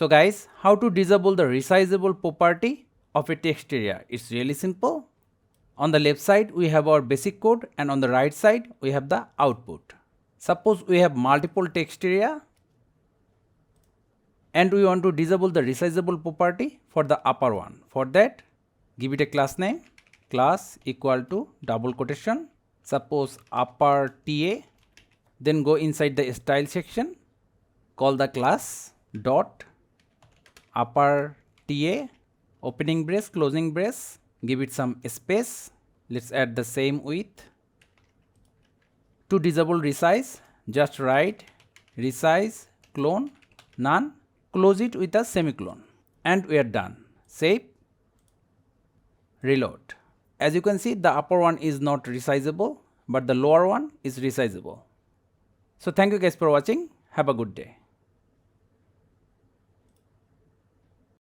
So guys, how to disable the resizable property of a text area? It's really simple. On the left side we have our basic code and on the right side we have the output. Suppose we have multiple text area and we want to disable the resizable property for the upper one. For that, give it a class name, class equal to double quotation, suppose upper TA, then go inside the style section, call the class dot upper TA, opening brace, closing brace, give it some space, let's add the same width. To disable resize, just write resize clone none, close it with a semicolon, and we are done. Save, reload. As you can see, the upper one is not resizable, but the lower one is resizable. So thank you guys for watching. Have a good day.